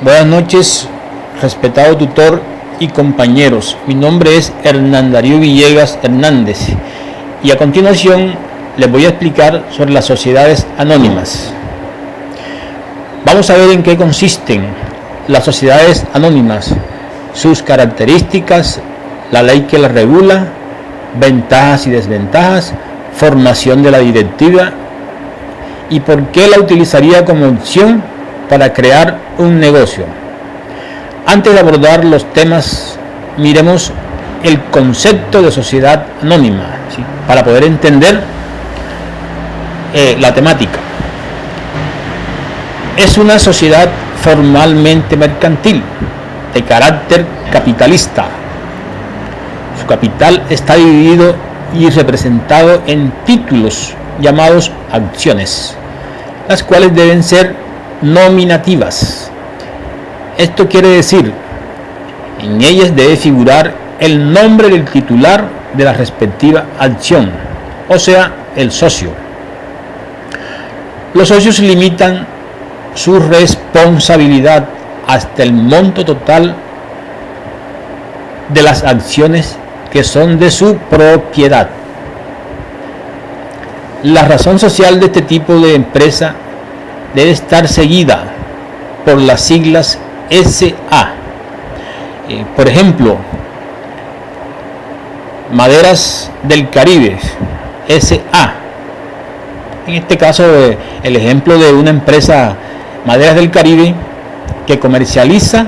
Buenas noches, respetado tutor y compañeros. Mi nombre es Hernán Darío Villegas Hernández y a continuación les voy a explicar sobre las sociedades anónimas. Vamos a ver en qué consisten las sociedades anónimas, sus características, la ley que las regula, ventajas y desventajas, formación de la directiva y por qué la utilizaría como opción para crear un negocio. Antes de abordar los temas, miremos el concepto de sociedad anónima, ¿sí?, para poder entender la temática. Es una sociedad formalmente mercantil, de carácter capitalista. Su capital está dividido y representado en títulos llamados acciones, las cuales deben ser nominativas. Esto quiere decir, en ellas debe figurar el nombre del titular de la respectiva acción, o sea, el socio. Los socios limitan su responsabilidad hasta el monto total de las acciones que son de su propiedad. La razón social de este tipo de empresa debe estar seguida por las siglas SA. Por ejemplo, Maderas del Caribe, SA. En este caso, el ejemplo de una empresa, Maderas del Caribe, que comercializa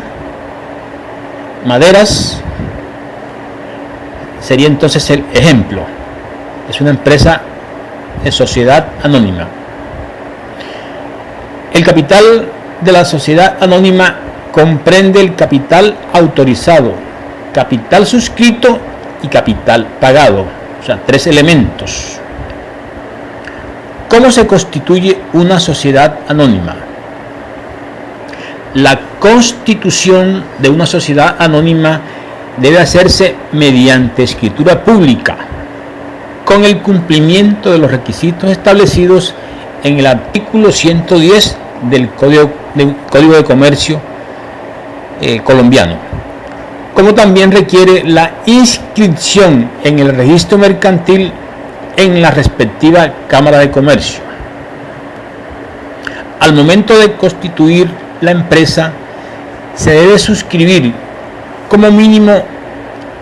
maderas, sería entonces el ejemplo. Es una empresa de sociedad anónima. El capital de la sociedad anónima comprende el capital autorizado, capital suscrito y capital pagado, o sea, tres elementos. ¿Cómo se constituye una sociedad anónima? La constitución de una sociedad anónima debe hacerse mediante escritura pública, con el cumplimiento de los requisitos establecidos en el artículo 110 del Código de Comercio colombiano, como también requiere la inscripción en el registro mercantil en la respectiva Cámara de Comercio. Al momento de constituir la empresa, se debe suscribir como mínimo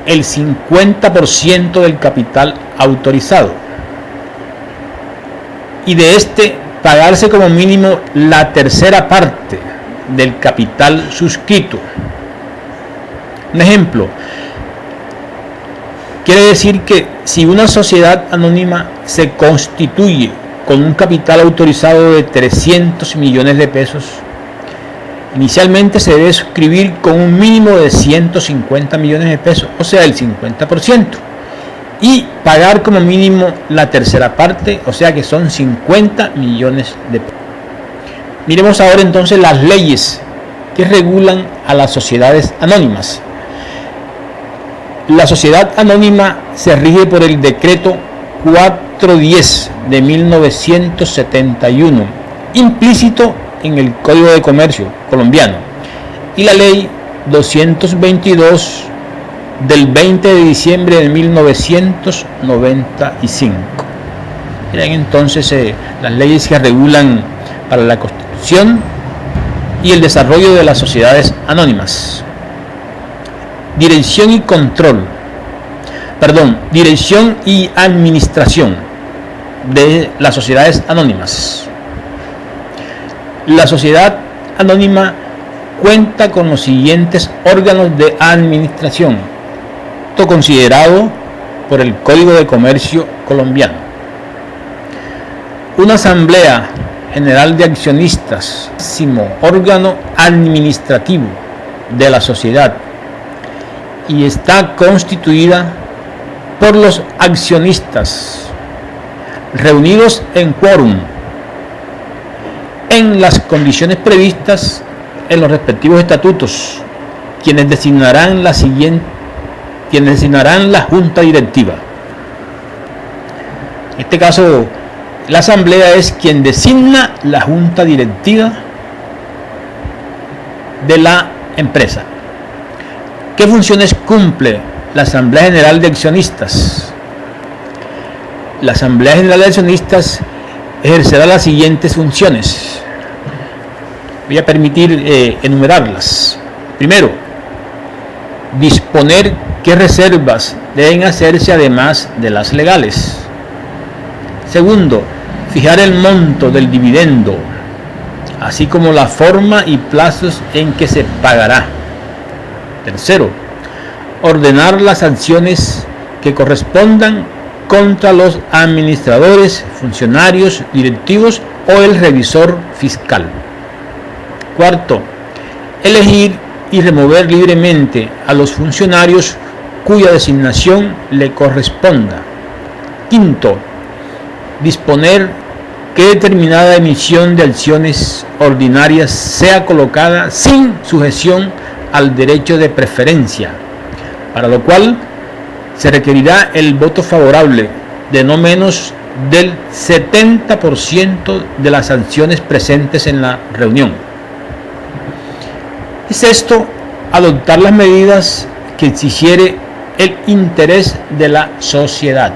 el 50% del capital autorizado y de este pagarse como mínimo la tercera parte del capital suscrito. Un ejemplo, quiere decir que si una sociedad anónima se constituye con un capital autorizado de 300 millones de pesos, inicialmente se debe suscribir con un mínimo de 150 millones de pesos, o sea, el 50%, y pagar como mínimo la tercera parte, o sea que son 50 millones de pesos. Miremos ahora entonces las leyes que regulan a las sociedades anónimas. La sociedad anónima se rige por el decreto 410 de 1971, implícito en el Código de Comercio colombiano, y la ley 222 del 20 de diciembre de 1995. Miren entonces las leyes que regulan para la constitución y el desarrollo de las sociedades anónimas. Dirección y administración de las sociedades anónimas. La sociedad anónima cuenta con los siguientes órganos de administración, todo considerado por el Código de Comercio colombiano. Una asamblea general de accionistas, máximo órgano administrativo de la sociedad, y está constituida por los accionistas reunidos en quórum en las condiciones previstas en los respectivos estatutos, quienes designarán la junta directiva. En este caso, la asamblea es quien designa la junta directiva de la empresa. ¿Qué funciones cumple la Asamblea General de Accionistas? La Asamblea General de Accionistas ejercerá las siguientes funciones. Voy a permitir enumerarlas. Primero, disponer qué reservas deben hacerse además de las legales. Segundo, fijar el monto del dividendo, así como la forma y plazos en que se pagará. Tercero, ordenar las sanciones que correspondan contra los administradores, funcionarios, directivos o el revisor fiscal. Cuarto, elegir y remover libremente a los funcionarios cuya designación le corresponda. Quinto, disponer que determinada emisión de acciones ordinarias sea colocada sin sujeción al derecho de preferencia, para lo cual se requerirá el voto favorable de no menos del 70% de las acciones presentes en la reunión. Y sexto, adoptar las medidas que exigiere el interés de la sociedad.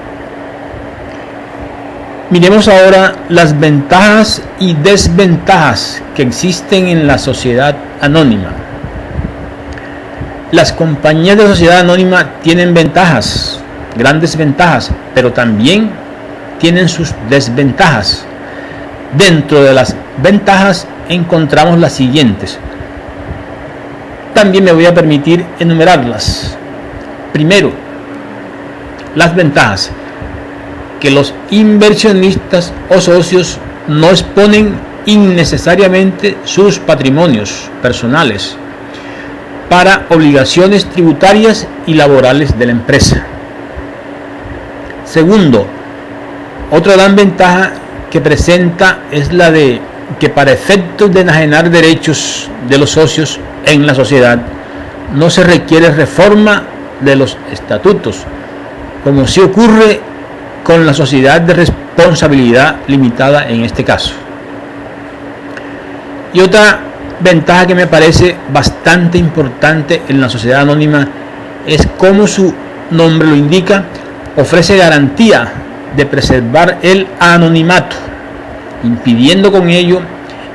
Miremos ahora las ventajas y desventajas que existen en la sociedad anónima. Las compañías de sociedad anónima tienen ventajas, grandes ventajas, pero también tienen sus desventajas. Dentro de las ventajas encontramos las siguientes. También me voy a permitir enumerarlas. Primero, las ventajas: que los inversionistas o socios no exponen innecesariamente sus patrimonios personales para obligaciones tributarias y laborales de la empresa. Segundo, otra gran ventaja que presenta es la de que para efectos de enajenar derechos de los socios en la sociedad no se requiere reforma de los estatutos, como sí ocurre con la sociedad de responsabilidad limitada en este caso. Y otra ventaja que me parece bastante importante en la sociedad anónima es, como su nombre lo indica, ofrece garantía de preservar el anonimato, impidiendo con ello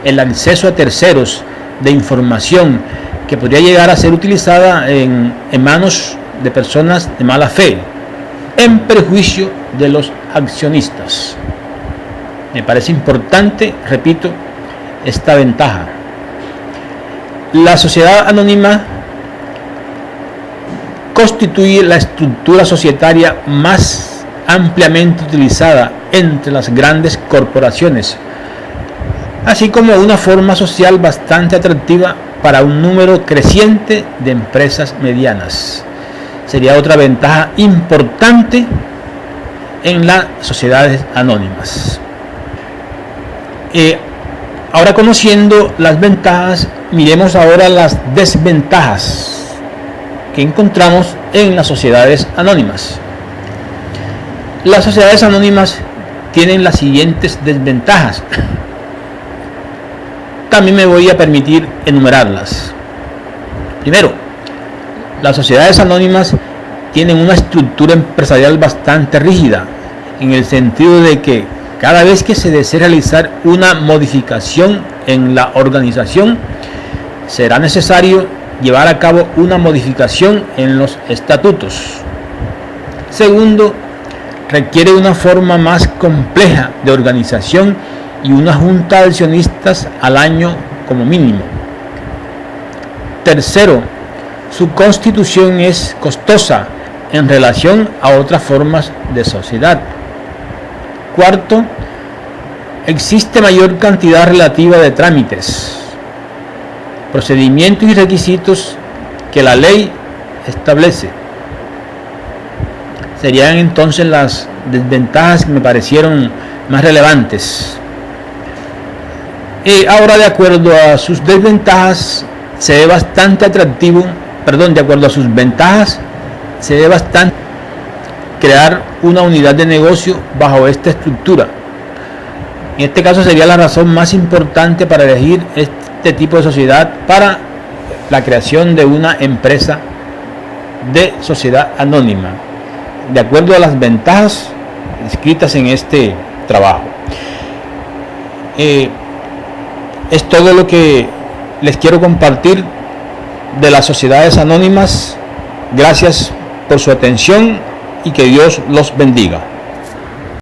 el acceso a terceros de información que podría llegar a ser utilizada en manos de personas de mala fe, en perjuicio de los accionistas. Me parece importante, repito, esta ventaja. La sociedad anónima constituye la estructura societaria más ampliamente utilizada entre las grandes corporaciones, así como una forma social bastante atractiva para un número creciente de empresas medianas. Sería otra ventaja importante en las sociedades anónimas. Ahora, conociendo las ventajas, miremos ahora las desventajas que encontramos en las sociedades anónimas. Las sociedades anónimas tienen las siguientes desventajas. También me voy a permitir enumerarlas. Primero, las sociedades anónimas tienen una estructura empresarial bastante rígida, en el sentido de que cada vez que se desee realizar una modificación en la organización, será necesario llevar a cabo una modificación en los estatutos. Segundo, requiere una forma más compleja de organización y una junta de accionistas al año como mínimo. Tercero, su constitución es costosa en relación a otras formas de sociedad. Cuarto, existe mayor cantidad relativa de trámites, procedimientos y requisitos que la ley establece. Serían entonces las desventajas que me parecieron más relevantes. Y ahora, de acuerdo a sus desventajas, se ve bastante atractivo, de acuerdo a sus ventajas, se ve bastante crear una unidad de negocio bajo esta estructura. En este caso sería la razón más importante para elegir este tipo de sociedad para la creación de una empresa de sociedad anónima, de acuerdo a las ventajas descritas en este trabajo. Es todo lo que les quiero compartir de las sociedades anónimas. Gracias por su atención y que Dios los bendiga.